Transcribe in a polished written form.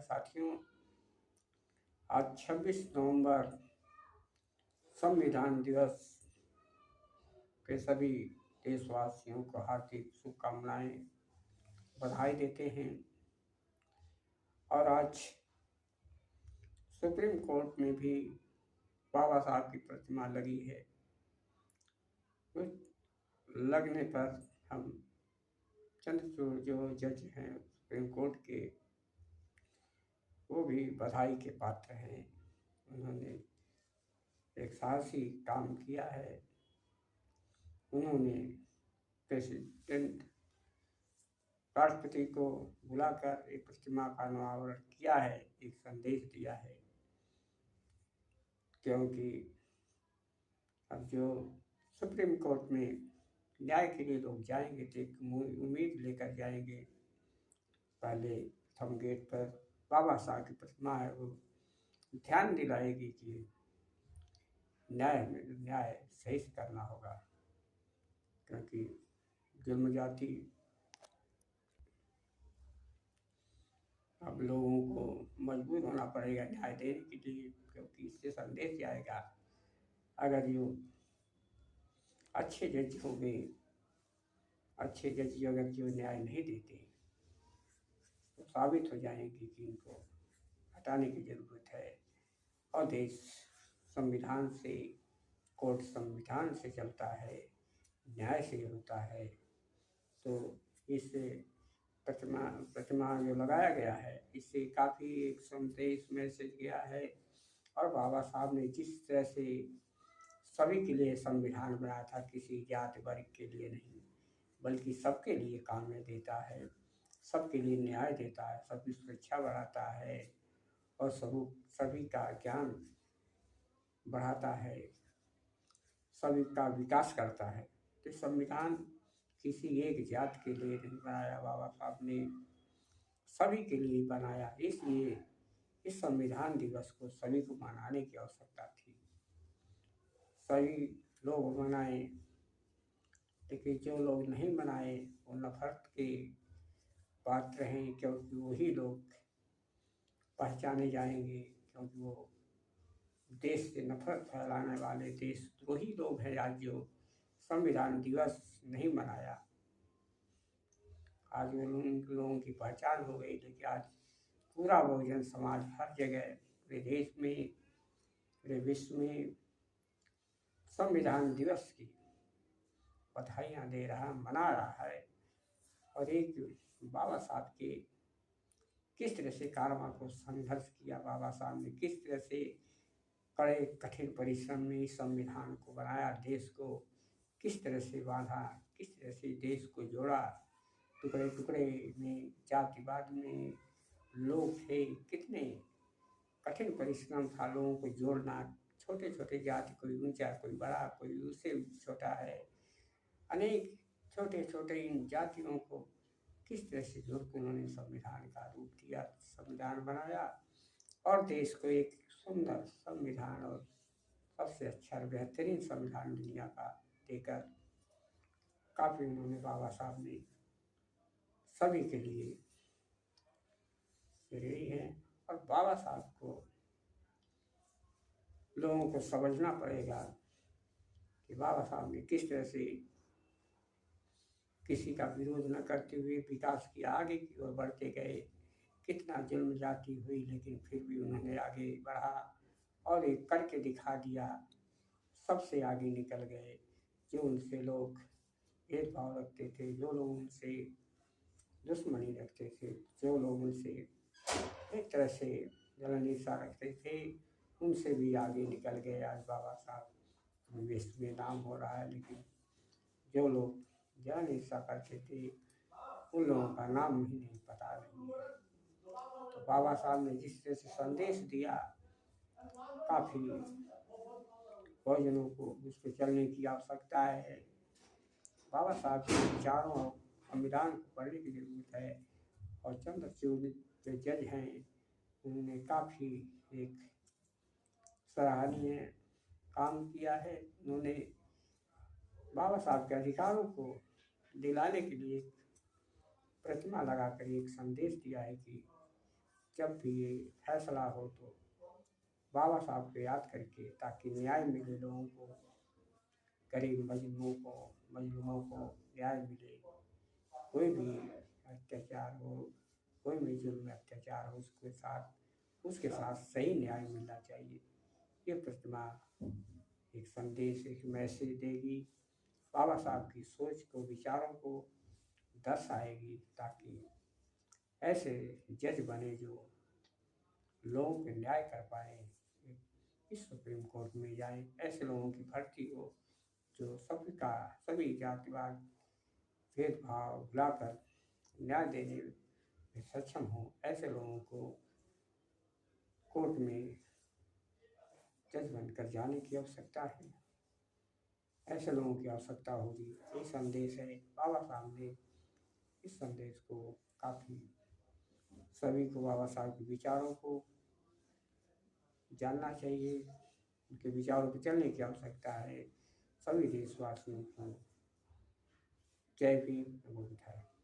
साथियों, आज 26 नवंबर संविधान दिवस के सभी देशवासियों को हार्दिक शुभकामनाएं, बधाई देते हैं। और आज सुप्रीम कोर्ट में भी बाबा साहब की प्रतिमा लगी है। लगने पर हम चंद्रचूड़ जो जज हैं सुप्रीम कोर्ट के, वो भी बधाई के पात्र हैं। उन्होंने एक साहसी काम किया है। उन्होंने प्रेसिडेंट राष्ट्रपति को बुलाकर एक प्रतिमा का अनावरण किया है, एक संदेश दिया है। क्योंकि अब जो सुप्रीम कोर्ट में न्याय के लिए लोग जाएंगे तो एक उम्मीद लेकर जाएंगे। पहले प्रथम गेट पर बाबा साहब की प्रतिमा है, वो ध्यान दिलाएगी कि न्याय सही से करना होगा। क्योंकि जुल्म जाति अब लोगों को मजबूर होना पड़ेगा न्याय देने के लिए, क्योंकि इससे संदेश जाएगा अगर जो अच्छे जज हो गए, अच्छे जज अगर जो न्याय नहीं देते तो साबित हो जाएंगे कि इनको हटाने की ज़रूरत है। और देश संविधान से, कोर्ट संविधान से चलता है, न्याय से होता है। तो इस प्रतिमा जो लगाया गया है, इससे काफ़ी एक संदेश मैसेज गया है। और बाबा साहब ने जिस तरह से सभी के लिए संविधान बनाया था, किसी जाति वर्ग के लिए नहीं, बल्कि सबके लिए काम में देता है, सबके लिए न्याय देता है, सबकी सुरक्षा बढ़ाता है और सभी का ज्ञान बढ़ाता है, सभी का विकास करता है। तो संविधान किसी एक जात के लिए नहीं बनाया, बाबा साहब ने सभी के लिए बनाया। इसलिए इस संविधान दिवस को सभी को मनाने की आवश्यकता थी। सभी लोग मनाएं, लेकिन जो लोग नहीं मनाए वो नफरत के पात्र हैं, क्योंकि वही लोग पहचाने जाएंगे। क्योंकि वो देश से नफरत फैलाने वाले देशद्रोही लोग हैं आज जो संविधान दिवस नहीं मनाया। आज उन लोगों की पहचान हो गई, लेकिन आज पूरा बहुजन समाज हर जगह, पूरे देश में, पूरे विश्व में संविधान दिवस की बधाइयाँ दे रहा, मना रहा है। और एक बाबा साहब के किस तरह से कारवां को संघर्ष किया, बाबा साहब ने किस तरह से कड़े कठिन परिश्रम में इस संविधान को बनाया, देश को किस तरह से बांधा, किस तरह से देश को जोड़ा। टुकड़े टुकड़े में, जातिवाद में लोग थे, कितने कठिन परिश्रम था लोगों को जोड़ना। छोटे छोटे जाति, कोई ऊंचा, कोई बड़ा, कोई उससे छोटा है, अनेक छोटे छोटे इन जातियों को किस तरह से जोड़ के उन्होंने संविधान का रूप दिया, संविधान बनाया और देश को एक सुंदर संविधान और सबसे अच्छा बेहतरीन संविधान दुनिया का देकर काफ़ी उन्होंने, बाबा साहब ने सभी के लिए रही है। और बाबा साहब को लोगों को समझना पड़ेगा कि बाबा साहब ने किस तरह से किसी का विरोध न करते हुए विकास की आगे की ओर बढ़ते गए। कितना जुल्म जाति हुई, लेकिन फिर भी उन्होंने आगे बढ़ा और एक करके दिखा दिया, सबसे आगे निकल गए। जो उनसे लोग भेदभाव रखते थे, जो लोग उनसे दुश्मनी रखते थे, जो लोग उनसे एक तरह से जलन ईर्ष्या रखते थे, उनसे भी आगे निकल गए। आज बाबा साहब विश्व में नाम हो रहा है, लेकिन जो लोग जलन ईर्ष्या करते थे उन लोगों का नाम ही नहीं पता नहीं है। तो बाबा साहब ने जिस तरह से संदेश दिया, काफ़ी बहुजनों को उस पर चलने की आवश्यकता है। बाबा साहब के विचारों और संविधान को पढ़ने की जरूरत है। और चंद्रचूड़ जो जज हैं, उन्होंने काफ़ी एक सराहनीय काम किया है। उन्होंने बाबा साहब के अधिकारों को दिलाने के लिए प्रतिमा लगाकर एक संदेश दिया है कि जब भी ये फैसला हो तो बाबा साहब को याद करके, ताकि न्याय मिले लोगों को, गरीब मजलूमों को न्याय मिले। कोई भी अत्याचार हो, कोई भी जुल्म अत्याचार हो, उसके साथ सही न्याय मिलना चाहिए। ये प्रतिमा एक संदेश, एक मैसेज देगी, बाबा साहब की सोच को, विचारों को दर्शाएगी, ताकि ऐसे जज बने जो लोगों के न्याय कर पाए, इस सुप्रीम कोर्ट में जाए, ऐसे लोगों की भर्ती हो जो सभी जातिवाद भेदभाव भुलाकर न्याय देने में सक्षम हो। ऐसे लोगों को कोर्ट में जज बनकर जाने की आवश्यकता है। ऐसे लोगों की आवश्यकता होगी। ये संदेश है बाबा साहब ने, इस संदेश को काफ़ी सभी को बाबा साहब के विचारों को जानना चाहिए, उनके विचारों पर चलने की आवश्यकता है। सभी देशवासियों को जय भीम, नमो बुद्धाय।